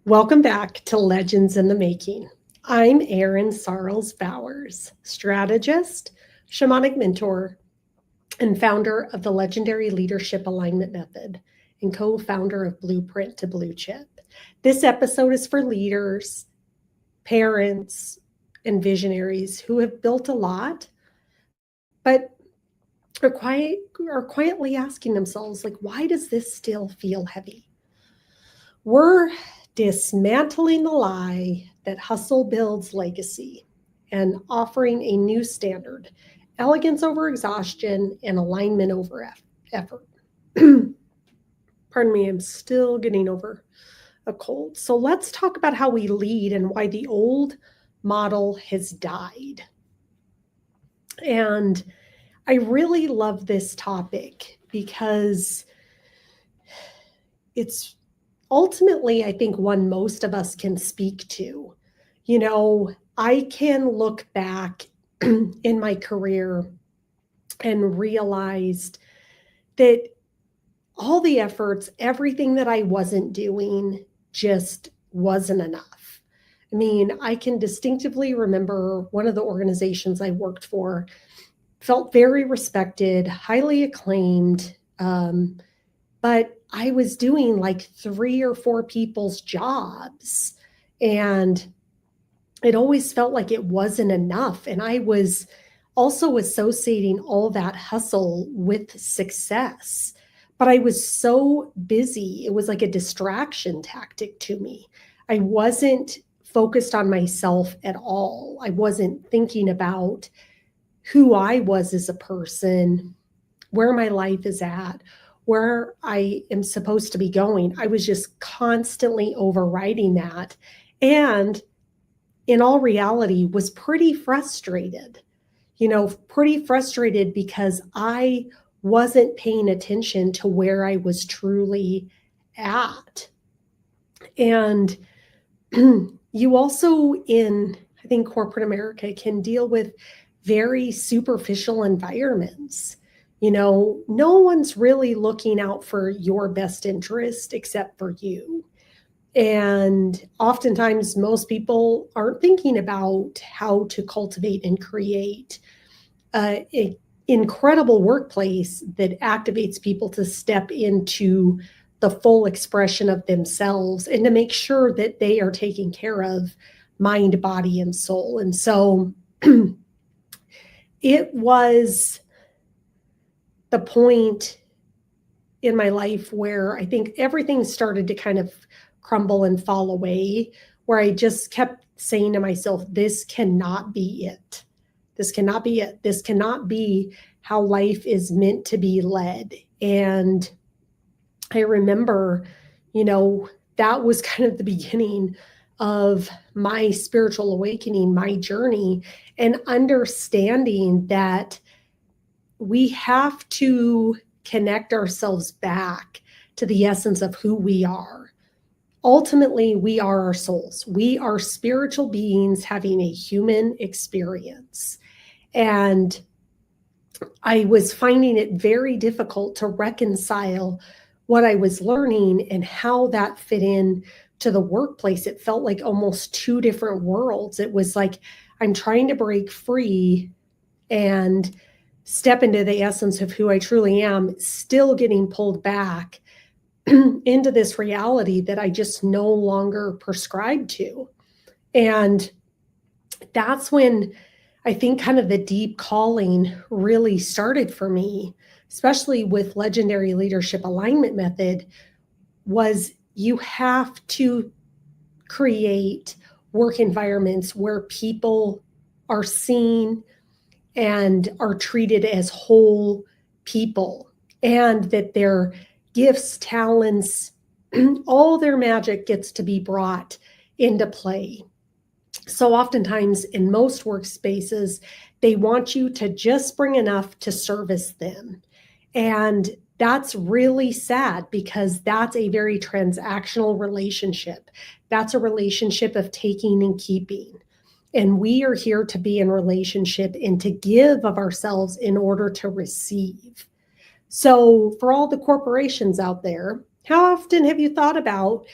Welcome back to Legends in the Making. I'm Erin Sarles Bowers, strategist, shamanic mentor, and founder of the legendary leadership alignment method and co-founder of Blueprint to Blue Chip. This episode is for leaders, parents, and visionaries who have built a lot, but are quietly asking themselves, like, why does this still feel heavy? We're dismantling the lie that hustle builds legacy and offering a new standard: elegance over exhaustion and alignment over effort. Pardon me, I'm still getting over a cold. So let's talk about how we lead and why the old model has died. And I really love this topic because it's ultimately, I think, one most of us can speak to. I can look back in my career and realized that all the efforts, everything that I wasn't doing just wasn't enough. I mean, I can distinctively remember one of the organizations I worked for felt very respected, highly acclaimed, but I was doing like 3 or 4 people's jobs, and it always felt like it wasn't enough. And I was also associating all that hustle with success, but I was so busy. It was like a distraction tactic to me. I wasn't focused on myself at all. I wasn't thinking about who I was as a person, where my life is at, where I am supposed to be going. I was just constantly overriding that. And in all reality, was pretty frustrated, pretty frustrated because I wasn't paying attention to where I was truly at. And you also, in, I think, corporate America, can deal with very superficial environments. No one's really looking out for your best interest except for you. And oftentimes, most people aren't thinking about how to cultivate and create an incredible workplace that activates people to step into the full expression of themselves and to make sure that they are taken care of mind, body, and soul. And so it was the point in my life where I think everything started to kind of crumble and fall away, where I just kept saying to myself, this cannot be it. This cannot be it. This cannot be how life is meant to be led. And I remember, that was kind of the beginning of my spiritual awakening, my journey, and understanding that we have to connect ourselves back to the essence of who we are. Ultimately, we are our souls. We are spiritual beings having a human experience. And I was finding it very difficult to reconcile what I was learning and how that fit in to the workplace. It felt like almost 2 different worlds. It was like I'm trying to break free and step into the essence of who I truly am, still getting pulled back into this reality that I just no longer prescribe to. And that's when I think kind of the deep calling really started for me, especially with legendary leadership alignment method, was you have to create work environments where people are seen and are treated as whole people, and that their gifts, talents, all their magic gets to be brought into play. So oftentimes in most workspaces, they want you to just bring enough to service them. And that's really sad because that's a very transactional relationship. That's a relationship of taking and keeping. And we are here to be in relationship and to give of ourselves in order to receive. So for all the corporations out there, how often have you thought about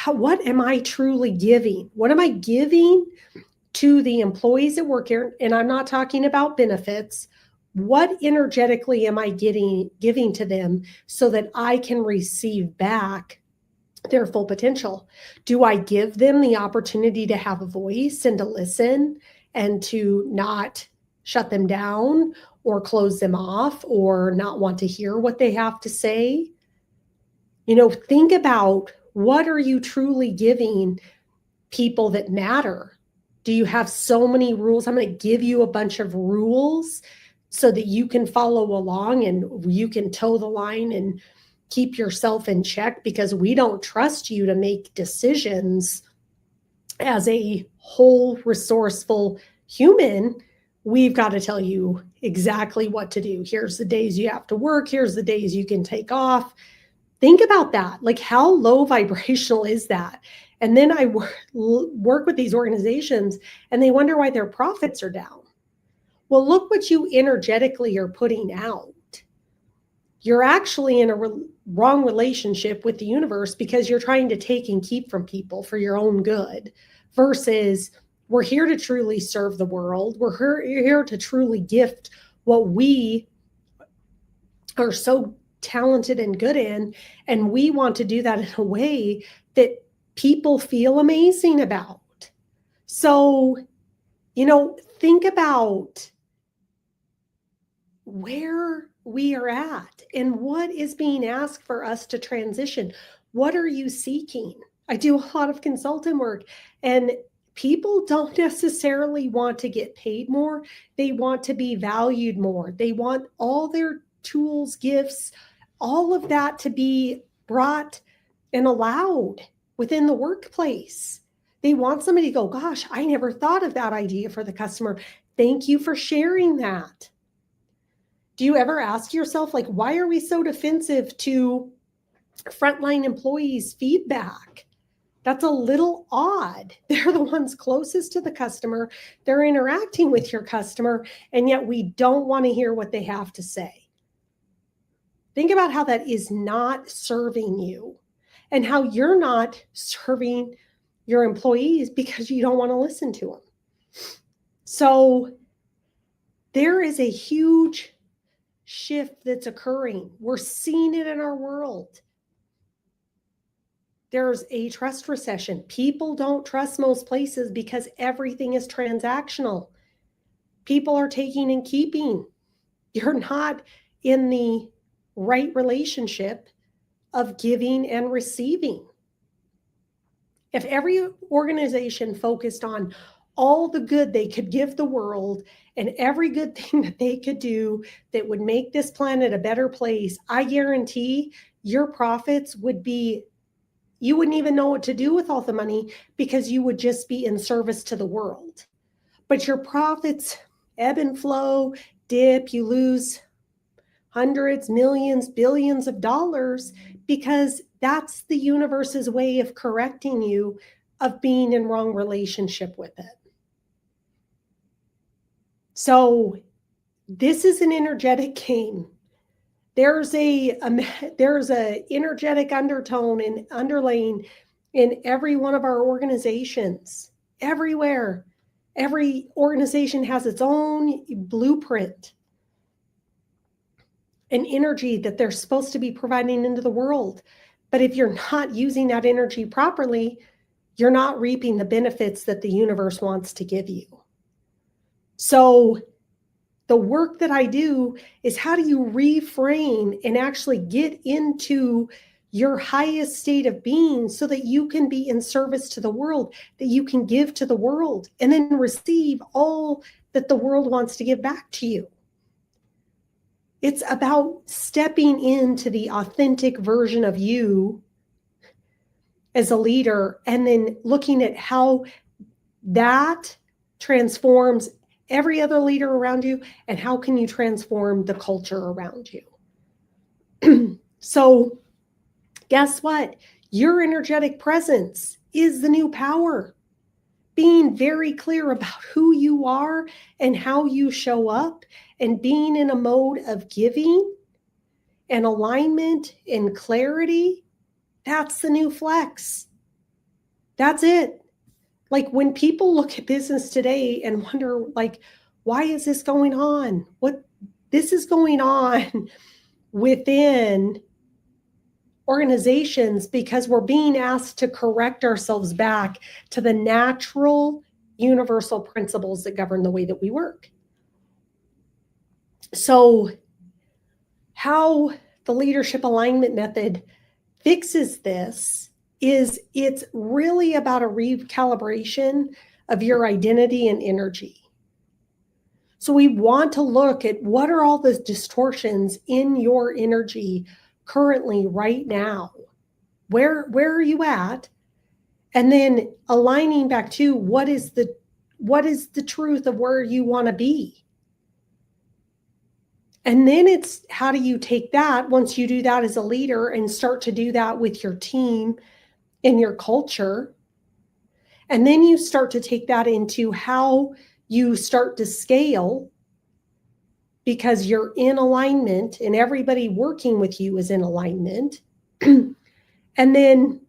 what am I truly giving? What am I giving to the employees that work here? And I'm not talking about benefits. What energetically am I giving to them so that I can receive back their full potential? Do I give them the opportunity to have a voice and to listen and to not shut them down or close them off or not want to hear what they have to say? Think about, what are you truly giving people that matter? Do you have so many rules? I'm going to give you a bunch of rules so that you can follow along and you can toe the line and keep yourself in check, because we don't trust you to make decisions as a whole, resourceful human. We've got to tell you exactly what to do. Here's the days you have to work. Here's the days you can take off. Think about that. Like, how low vibrational is that? And then I work with these organizations and they wonder why their profits are down. Well, look what you energetically are putting out. You're actually in a wrong relationship with the universe because you're trying to take and keep from people for your own good, versus we're here to truly serve the world. We're here to truly gift what we are so talented and good in, and we want to do that in a way that people feel amazing about. So, think about where we are at and what is being asked for us to transition. What are you seeking? I do a lot of consultant work, and people don't necessarily want to get paid more. They want to be valued more. They want all their tools, gifts, all of that to be brought and allowed within the workplace. They want somebody to go, gosh, I never thought of that idea for the customer. Thank you for sharing that. Do you ever ask yourself, like, why are we so defensive to frontline employees' feedback? That's a little odd. They're the ones closest to the customer. They're interacting with your customer, and yet we don't want to hear what they have to say. Think about how that is not serving you, and how you're not serving your employees because you don't want to listen to them. So there is a huge shift that's occurring. We're seeing it in our world. There's a trust recession. People don't trust most places because everything is transactional. People are taking and keeping. You're not in the right relationship of giving and receiving. If every organization focused on all the good they could give the world and every good thing that they could do that would make this planet a better place, I guarantee your profits would be, you wouldn't even know what to do with all the money because you would just be in service to the world. But your profits ebb and flow, dip, you lose hundreds, millions, billions of dollars because that's the universe's way of correcting you of being in wrong relationship with it. So this is an energetic game. There's a energetic undertone and underlaying in every one of our organizations, everywhere. Every organization has its own blueprint, an energy that they're supposed to be providing into the world. But if you're not using that energy properly, you're not reaping the benefits that the universe wants to give you. So the work that I do is, how do you reframe and actually get into your highest state of being so that you can be in service to the world, that you can give to the world, and then receive all that the world wants to give back to you. It's about stepping into the authentic version of you as a leader, and then looking at how that transforms every other leader around you, and how can you transform the culture around you. So guess what? Your energetic presence is the new power. Being very clear about who you are and how you show up, and being in a mode of giving and alignment and clarity, that's the new flex. That's it. Like when people look at business today and wonder, like, why is this going on? What this is going on within organizations because we're being asked to correct ourselves back to the natural universal principles that govern the way that we work. So how the leadership alignment method fixes this is it's really about a recalibration of your identity and energy. So we want to look at what are all the distortions in your energy currently right now. Where are you at? And then aligning back to what is the truth of where you want to be. And then it's how do you take that once you do that as a leader and start to do that with your team and your culture. And then you start to take that into how you start to scale because you're in alignment and everybody working with you is in alignment. And then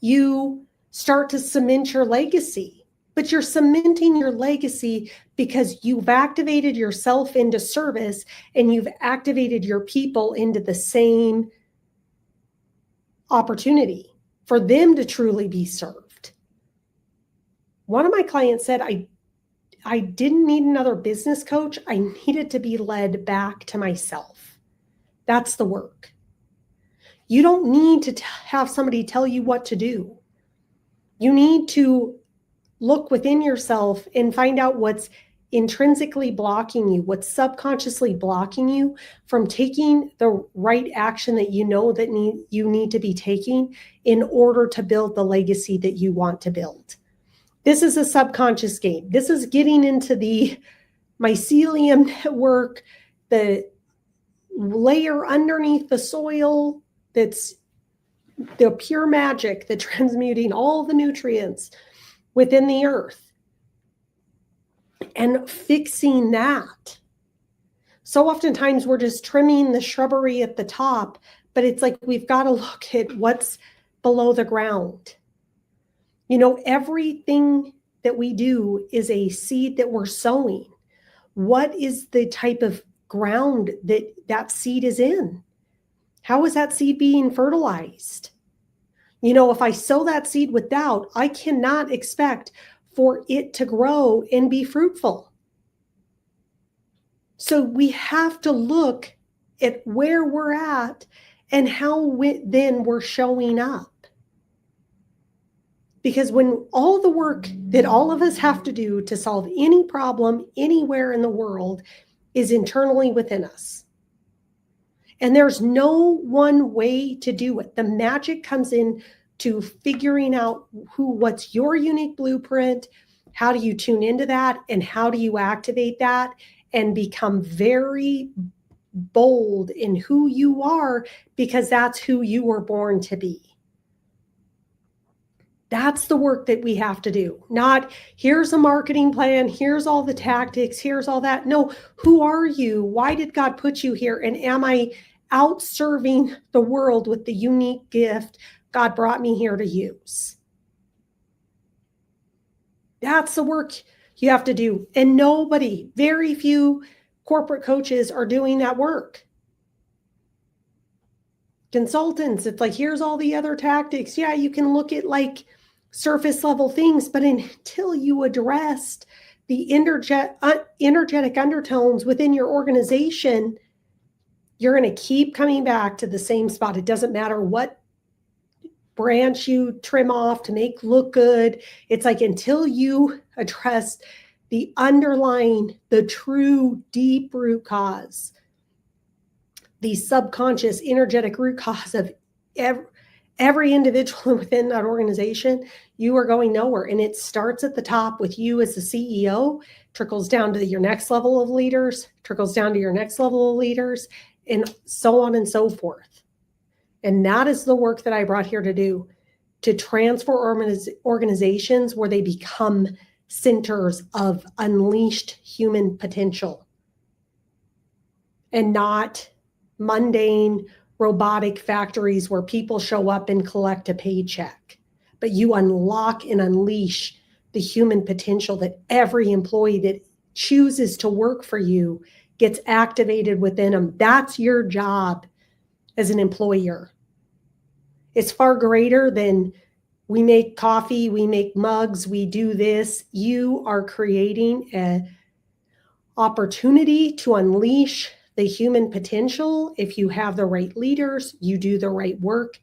you start to cement your legacy, but you're cementing your legacy because you've activated yourself into service and you've activated your people into the same opportunity for them to truly be served. One of my clients said, I didn't need another business coach. I needed to be led back to myself. That's the work. You don't need to have somebody tell you what to do. You need to look within yourself and find out what's intrinsically blocking you, what's subconsciously blocking you from taking the right action that you know that you need to be taking in order to build the legacy that you want to build. This is a subconscious game. This is getting into the mycelium network, the layer underneath the soil that's the pure magic, the transmuting all the nutrients within the earth and fixing that. So oftentimes we're just trimming the shrubbery at the top, but it's like we've got to look at what's below the ground. You know, everything that we do is a seed that we're sowing. What is the type of ground that seed is in? How is that seed being fertilized? You know, if I sow that seed with doubt, I cannot expect for it to grow and be fruitful. So we have to look at where we're at and how then we're showing up. Because when all the work that all of us have to do to solve any problem anywhere in the world is internally within us. And there's no one way to do it. The magic comes in to figuring out what's your unique blueprint, how do you tune into that, and how do you activate that and become very bold in who you are because that's who you were born to be. That's the work that we have to do. Not here's a marketing plan, here's all the tactics, here's all that. No, who are you? Why did God put you here? And am I out serving the world with the unique gift God brought me here to use? That's the work you have to do. And very few corporate coaches are doing that work. Consultants, it's like, here's all the other tactics. Yeah, you can look at like surface level things, but until you addressed the energetic undertones within your organization, you're going to keep coming back to the same spot. It doesn't matter what branch you trim off to make look good. It's like until you address the underlying, the true deep root cause, the subconscious energetic root cause of every individual within that organization, you are going nowhere. And it starts at the top with you as the CEO, trickles down to your next level of leaders, trickles down to your next level of leaders, and so on and so forth. And that is the work that I brought here to do, to transform organizations where they become centers of unleashed human potential and not mundane robotic factories where people show up and collect a paycheck. but you unlock and unleash the human potential that every employee that chooses to work for you gets activated within them. That's your job as an employer. It's far greater than we make coffee, we make mugs, we do this. You are creating an opportunity to unleash the human potential. If you have the right leaders, you do the right work,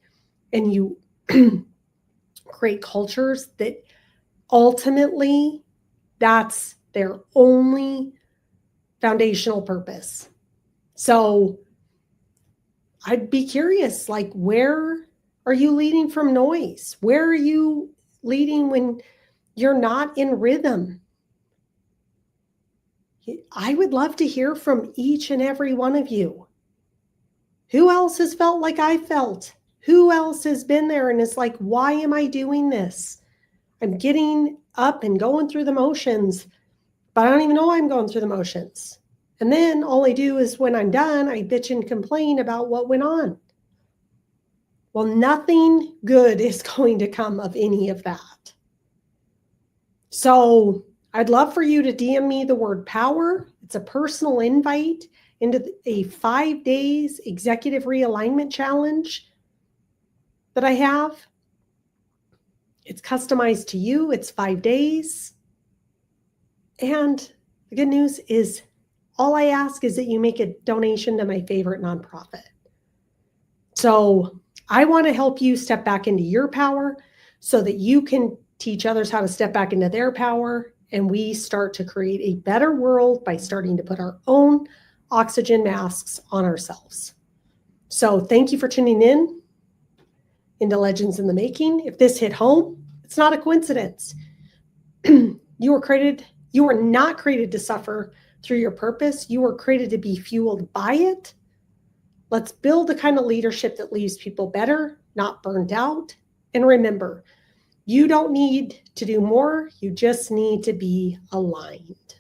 and you create cultures that ultimately that's their only foundational purpose. So I'd be curious, like, where are you leading from noise? Where are you leading when you're not in rhythm? I would love to hear from each and every one of you. Who else has felt like I felt? Who else has been there and is like, why am I doing this? I'm getting up and going through the motions, but I don't even know I'm going through the motions. And then all I do is when I'm done, I bitch and complain about what went on. Well, nothing good is going to come of any of that. So I'd love for you to DM me the word power. It's a personal invite into a 5 days executive realignment challenge that I have. It's customized to you. It's 5 days. And the good news is all I ask is that you make a donation to my favorite nonprofit. So I want to help you step back into your power so that you can teach others how to step back into their power. And we start to create a better world by starting to put our own oxygen masks on ourselves. So thank you for tuning in into Legends in the Making. If this hit home, it's not a coincidence. You were not created to suffer through your purpose. You were created to be fueled by it. Let's build the kind of leadership that leaves people better, not burned out. And remember, you don't need to do more. You just need to be aligned.